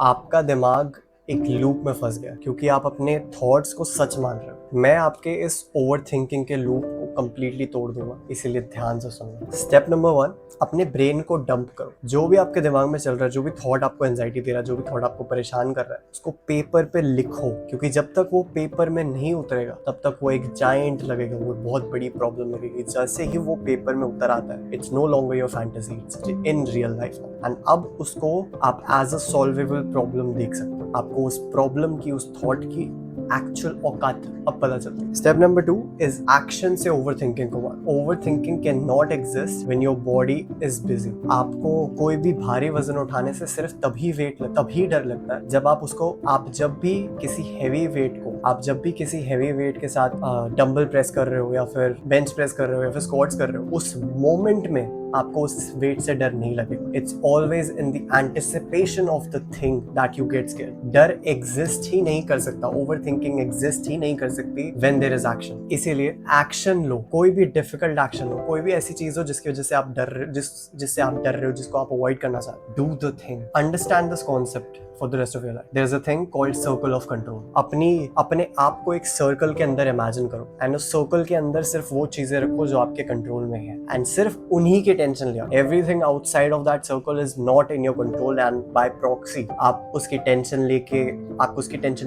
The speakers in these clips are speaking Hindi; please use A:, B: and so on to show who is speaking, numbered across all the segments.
A: आपका दिमाग एक लूप में फंस गया क्योंकि आप अपने थॉट्स को सच मान रहे हो। मैं आपके इस ओवर थिंकिंग के लूप को कंप्लीटली तोड़ दूंगा, इसीलिए ध्यान से सुनना। स्टेप नंबर 1, अपने ब्रेन को डंप करो। जो भी आपके दिमाग में चल रहा है, जो भी थॉट आपको एंजाइटी दे रहा है, जो भी थॉट आपको परेशान कर रहा है, उसको पेपर पे लिखो, क्योंकि जब तक वो पेपर में नहीं उतरेगा तब तक वो एक जायंट लगेगा, वो बहुत बड़ी प्रॉब्लम लगेगी। जैसे ही वो पेपर में उतर आता है, it's no longer your fantasy, it's in real life. And अब उसको आप एज अ सॉल्वेबल प्रॉब्लम देख सकते हो। आपको उस प्रॉब्लम की, उस थॉट की एक्चुअल औकात अब पता चलती है। स्टेप नंबर 2 इज एक्शन से ओवर थिंकिंग को मार। Over thinking can not exist when your body is busy. आपको कोई भी भारी वजन उठाने से सिर्फ तभी डर लगता है जब आप जब भी किसी हैवी वेट के साथ डंबल प्रेस कर रहे हो या फिर बेंच प्रेस कर रहे हो या फिर स्क्वाट्स कर रहे हो, उस मोमेंट में आपको उस वेट से डर नहीं लगेगा। It's always in the anticipation of the thing that you get scared. डर एग्जिस्ट ही नहीं कर सकता, ओवर थिंकिंग एग्जिस्ट ही नहीं कर सकती व्हेन देयर इज एक्शन। इसीलिए एक्शन लो, कोई भी डिफिकल्ट एक्शन हो, कोई भी ऐसी चीज हो जिसकी वजह से आप जिससे आप डर रहे हो, जिसको आप अवॉइड करना चाहते हो, do the thing. Understand this concept for the rest of your life. There is a thing called circle of control. अपने आप को एक सर्कल के अंदर इमेजिन करो एंड उस सर्कल के अंदर सिर्फ वो चीजें रखो जो आपके कंट्रोल में है, एंड सिर्फ उन्हीं के टेंशन लिया। Everything outside of that circle is not in your control, and bye proxy आप उसकी टेंशन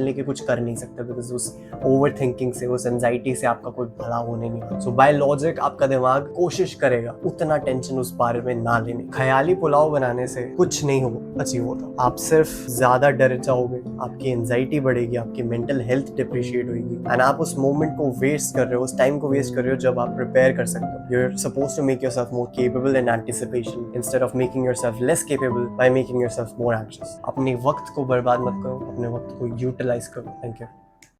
A: लेके कुछ कर नहीं सकते, बिकॉज उस ओवर थिंकिंग से, उस एंजाइटी से आपका कोई भला होने नहीं वाला। सो बाय लॉजिक आपका दिमाग कोशिश करेगा उतना टेंशन उस बारे में ना लेने। ख्याली पुलाव बनाने से कुछ नहीं अचीव होता, आप सिर्फ ज्यादा डर जाओगे, आपकी एंजाइटी बढ़ेगी, आपकी मेंटल हेल्थ डिप्रिशिएट होगी, एंड आप उस मोमेंट को वेस्ट कर रहे हो, उस टाइम को वेस्ट कर रहे हो जब आप प्रिपेयर कर सकते हो। You are supposed to make yourself more capable in anticipation instead of making yourself less capable by making yourself more anxious. अपने वक्त को बर्बाद मत करो, अपने वक्त को यूटिलाइज करो। Thank you.